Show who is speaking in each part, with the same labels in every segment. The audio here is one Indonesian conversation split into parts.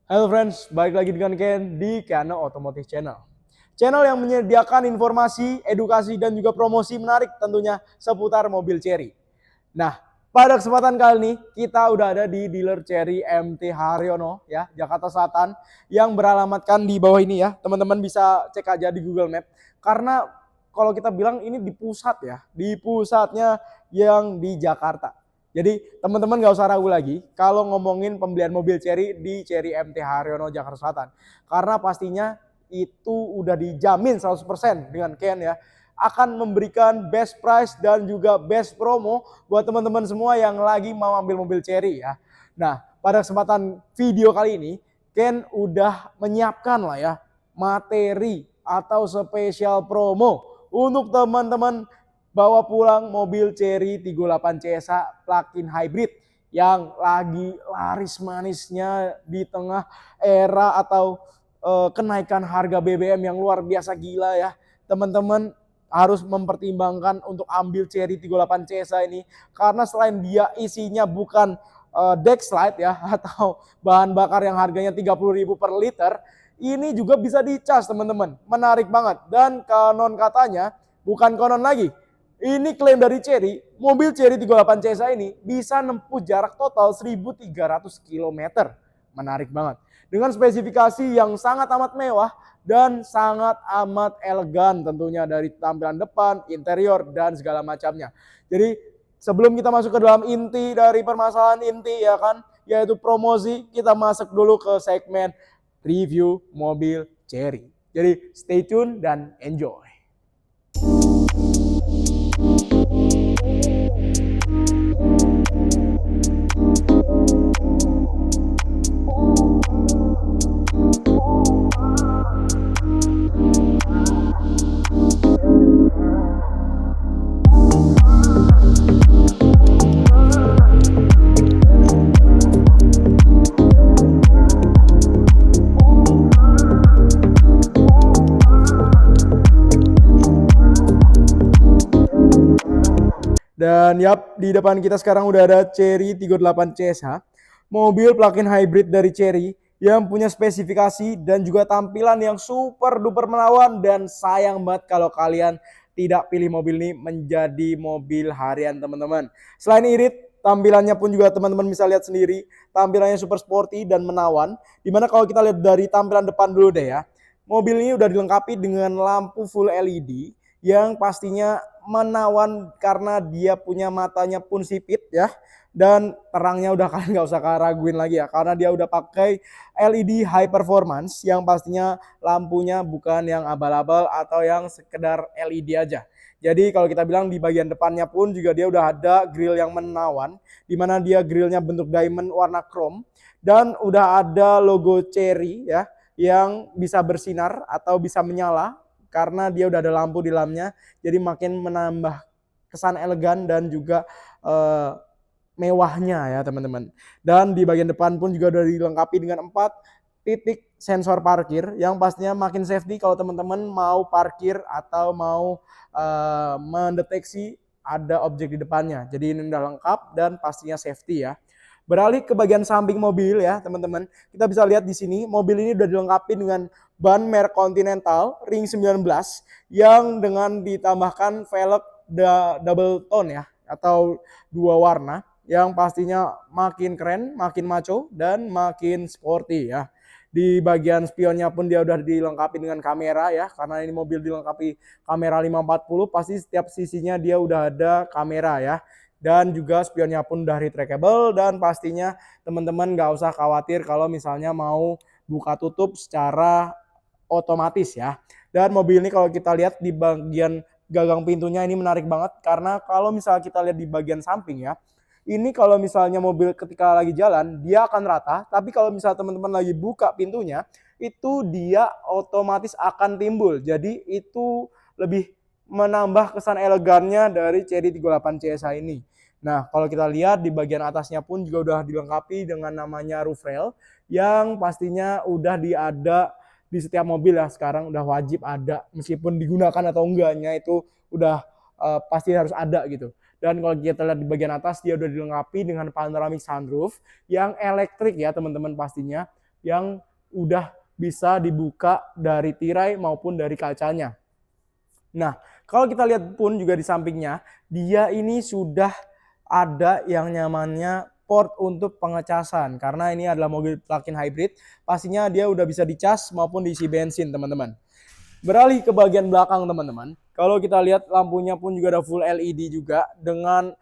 Speaker 1: Halo friends, balik lagi dengan Ken di Kano Automotive Channel. Channel yang menyediakan informasi, edukasi, dan juga promosi menarik tentunya seputar mobil Chery. Nah, pada kesempatan kali ini kita udah ada di dealer Chery MT Haryono ya, Jakarta Selatan yang beralamatkan di bawah ini ya. Teman-teman bisa cek aja di Google Map karena kalau kita bilang ini di pusat ya, di pusatnya yang di Jakarta. Jadi teman-teman gak usah ragu lagi kalau ngomongin pembelian mobil Chery di Chery MT Haryono Jakarta Selatan. Karena pastinya itu udah dijamin 100% dengan Ken ya, akan memberikan best price dan juga best promo buat teman-teman semua yang lagi mau ambil mobil Chery ya. Nah, pada kesempatan video kali ini Ken udah menyiapkan lah ya materi atau spesial promo untuk teman-teman bawa pulang mobil Chery 38 CSA plug-in hybrid yang lagi laris manisnya di tengah era atau kenaikan harga BBM yang luar biasa gila ya. Teman-teman harus mempertimbangkan untuk ambil Chery 38 CSA ini karena selain dia isinya bukan Dexlite ya atau bahan bakar yang harganya 30.000 per liter, ini juga bisa dicas teman-teman. Menarik banget dan konon katanya bukan konon lagi. Ini klaim dari Chery, mobil Chery 38 CSA ini bisa nempuh jarak total 1.300 km. Menarik banget. Dengan spesifikasi yang sangat amat mewah dan sangat amat elegan tentunya dari tampilan depan, interior, dan segala macamnya. Jadi sebelum kita masuk ke dalam inti dari permasalahan inti ya kan, yaitu promosi, kita masuk dulu ke segmen review mobil Chery. Jadi stay tune dan enjoy. Dan yap, di depan kita sekarang udah ada Chery 38 CSH, mobil plug-in hybrid dari Chery yang punya spesifikasi dan juga tampilan yang super duper menawan, dan sayang banget kalau kalian tidak pilih mobil ini menjadi mobil harian teman-teman. Selain irit, tampilannya pun juga teman-teman bisa lihat sendiri, tampilannya super sporty dan menawan. Dimana kalau kita lihat dari tampilan depan dulu deh ya, mobil ini udah dilengkapi dengan lampu full LED yang pastinya menawan karena dia punya matanya pun sipit ya, dan terangnya udah kalian nggak usah raguin lagi ya karena dia udah pakai LED high performance yang pastinya lampunya bukan yang abal-abal atau yang sekedar LED aja. Jadi kalau kita bilang di bagian depannya pun juga dia udah ada grill yang menawan, dimana dia grillnya bentuk diamond warna chrome dan udah ada logo Chery ya yang bisa bersinar atau bisa menyala karena dia udah ada lampu di dalamnya, jadi makin menambah kesan elegan dan juga mewahnya ya teman-teman. Dan di bagian depan pun juga udah dilengkapi dengan 4 titik sensor parkir yang pastinya makin safety kalau teman-teman mau parkir atau mau mendeteksi ada objek di depannya. Jadi ini udah lengkap dan pastinya safety ya. Beralih ke bagian samping mobil ya teman-teman, kita bisa lihat di sini mobil ini udah dilengkapi dengan ban merek Continental ring 19 yang dengan ditambahkan velg double tone ya atau dua warna yang pastinya makin keren, makin maco dan makin sporty ya. Di bagian spionnya pun dia udah dilengkapi dengan kamera ya, karena ini mobil dilengkapi kamera 540, pasti setiap sisinya dia udah ada kamera ya. Dan juga spionnya pun udah retractable dan pastinya teman-teman nggak usah khawatir kalau misalnya mau buka tutup secara otomatis ya. Dan mobil ini kalau kita lihat di bagian gagang pintunya ini menarik banget karena kalau misalnya kita lihat di bagian samping ya, ini kalau misalnya mobil ketika lagi jalan dia akan rata, tapi kalau misalnya teman-teman lagi buka pintunya itu dia otomatis akan timbul. Jadi itu lebih menambah kesan elegannya dari Chery 38 CSA ini. Nah, kalau kita lihat di bagian atasnya pun juga udah dilengkapi dengan namanya roof rail yang pastinya udah ada di setiap mobil ya, sekarang udah wajib ada, meskipun digunakan atau enggaknya itu udah pasti harus ada gitu. Dan kalau kita lihat di bagian atas dia udah dilengkapi dengan panoramic sunroof yang elektrik ya teman-teman pastinya, yang udah bisa dibuka dari tirai maupun dari kacanya. Nah, kalau kita lihat pun juga di sampingnya, dia ini sudah ada yang namanya port untuk pengecasan. Karena ini adalah mobil plug-in hybrid, pastinya dia udah bisa dicas maupun diisi bensin, teman-teman. Beralih ke bagian belakang, teman-teman. Kalau kita lihat lampunya pun juga ada full LED juga dengan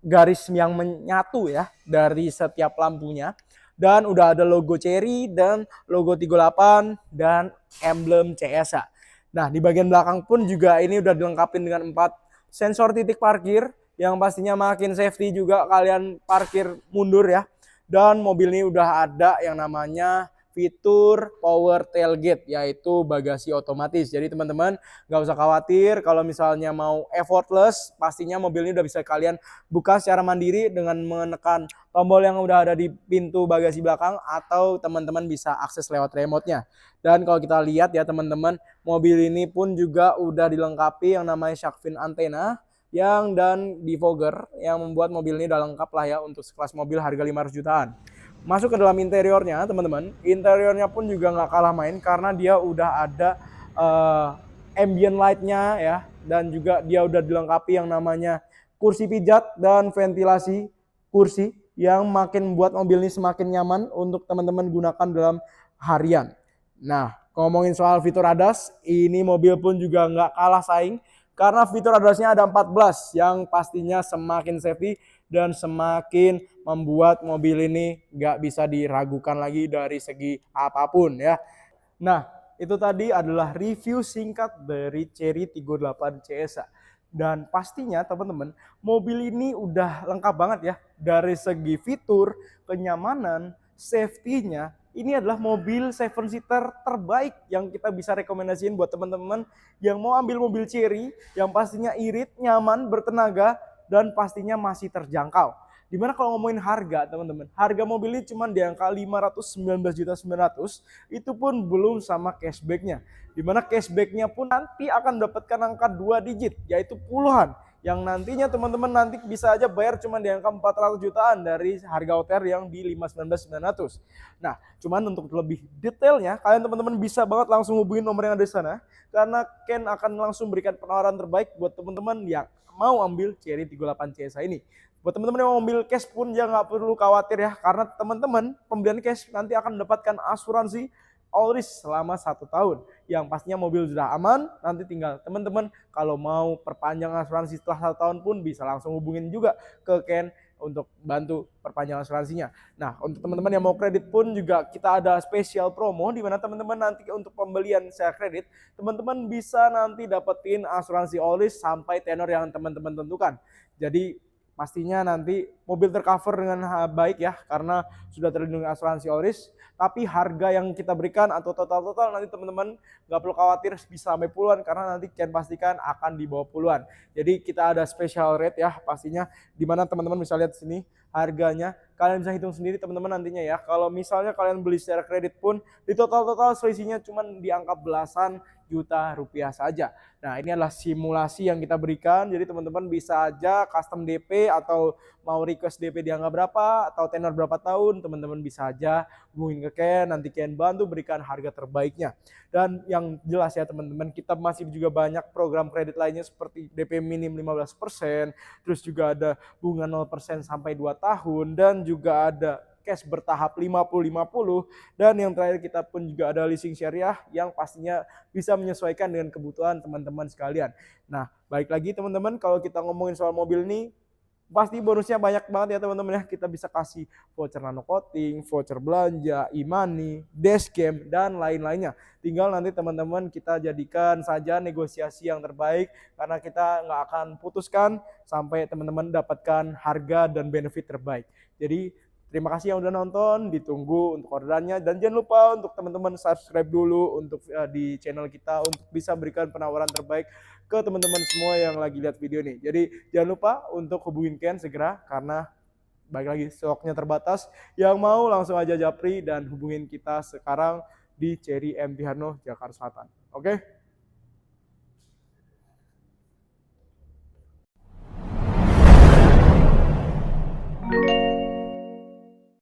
Speaker 1: garis yang menyatu ya dari setiap lampunya. Dan udah ada logo Chery dan logo 38 dan emblem CSA. Nah, di bagian belakang pun juga ini udah dilengkapi dengan 4 sensor titik parkir yang pastinya makin safety juga kalian parkir mundur ya. Dan mobil ini udah ada yang namanya fitur power tailgate, yaitu bagasi otomatis. Jadi teman-teman nggak usah khawatir kalau misalnya mau effortless, pastinya mobil ini udah bisa kalian buka secara mandiri dengan menekan tombol yang udah ada di pintu bagasi belakang, atau teman-teman bisa akses lewat remote-nya. Dan kalau kita lihat ya teman-teman, mobil ini pun juga udah dilengkapi yang namanya shark fin antena dan defogger yang membuat mobil ini udah lengkap lah ya untuk sekelas mobil harga 500 jutaan. Masuk ke dalam interiornya teman-teman, interiornya pun juga nggak kalah main karena dia udah ada ambient light-nya ya, dan juga dia udah dilengkapi yang namanya kursi pijat dan ventilasi kursi yang makin membuat mobil ini semakin nyaman untuk teman-teman gunakan dalam harian. Nah, ngomongin soal fitur ADAS, ini mobil pun juga nggak kalah saing karena fitur ADAS-nya ada 14 yang pastinya semakin safety dan semakin membuat mobil ini nggak bisa diragukan lagi dari segi apapun ya. Nah, itu tadi adalah review singkat dari Chery Tiggo 8 CSA. Dan pastinya teman-teman, mobil ini udah lengkap banget ya. Dari segi fitur, kenyamanan, safety-nya, ini adalah mobil 7-seater terbaik yang kita bisa rekomendasiin buat teman-teman yang mau ambil mobil Chery yang pastinya irit, nyaman, bertenaga, dan pastinya masih terjangkau. Dimana kalau ngomongin harga teman-teman, harga mobil ini cuma di angka 519.900.000, itu pun belum sama cashbacknya. Dimana cashbacknya pun nanti akan mendapatkan angka 2 digit, yaitu puluhan. Yang nantinya teman-teman nanti bisa aja bayar cuma di angka 400 jutaan dari harga OTR yang di 519.900. Nah, cuman untuk lebih detailnya, kalian teman-teman bisa banget langsung hubungin nomor yang ada di sana. Karena Ken akan langsung berikan penawaran terbaik buat teman-teman yang mau ambil Chery Tiggo 8 CSA ini. Buat teman-teman yang mau ambil cash pun ya nggak perlu khawatir ya, karena teman-teman pembelian cash nanti akan mendapatkan asuransi all risk selama 1 tahun. Yang pastinya mobil sudah aman, nanti tinggal teman-teman kalau mau perpanjang asuransi setelah 1 tahun pun bisa langsung hubungin juga ke Ken untuk bantu perpanjang asuransinya. Nah, untuk teman-teman yang mau kredit pun juga kita ada spesial promo di mana teman-teman nanti untuk pembelian secara kredit, teman-teman bisa nanti dapetin asuransi all risk sampai tenor yang teman-teman tentukan. Jadi pastinya nanti mobil tercover dengan baik ya, karena sudah terlindungi asuransi all risk. Tapi harga yang kita berikan atau total nanti teman-teman nggak perlu khawatir bisa sampai puluhan, karena nanti Ken pastikan akan di bawah puluhan. Jadi kita ada special rate ya pastinya, dimana teman-teman bisa lihat sini harganya, kalian bisa hitung sendiri teman-teman nantinya ya. Kalau misalnya kalian beli secara kredit pun di total selisihnya cuma di angka belasan juta rupiah saja. Nah, ini adalah simulasi yang kita berikan, jadi teman-teman bisa aja custom DP atau mau request DP di angka berapa atau tenor berapa tahun, teman-teman bisa aja hubungin ke Ken, nanti Ken bantu berikan harga terbaiknya. Dan yang jelas ya teman-teman, kita masih juga banyak program kredit lainnya seperti DP minim 15%, terus juga ada bunga 0% sampai 2 tahun, dan juga ada cash bertahap 50-50, dan yang terakhir kita pun juga ada leasing syariah yang pastinya bisa menyesuaikan dengan kebutuhan teman-teman sekalian. Nah, baik lagi teman-teman, kalau kita ngomongin soal mobil ini pasti bonusnya banyak banget ya teman-teman ya. Kita bisa kasih voucher nano coating, voucher belanja, e-money, dashcam, dan lain-lainnya. Tinggal nanti teman-teman kita jadikan saja negosiasi yang terbaik, karena kita nggak akan putuskan sampai teman-teman dapatkan harga dan benefit terbaik. Jadi terima kasih yang udah nonton, ditunggu untuk orderannya, dan jangan lupa untuk teman-teman subscribe dulu untuk di channel kita untuk bisa berikan penawaran terbaik ke teman-teman semua yang lagi lihat video ini. Jadi jangan lupa untuk hubungin Ken segera, karena balik lagi stoknya terbatas. Yang mau langsung aja japri dan hubungin kita sekarang di Chery MT Harno, Jakarta Selatan. Oke?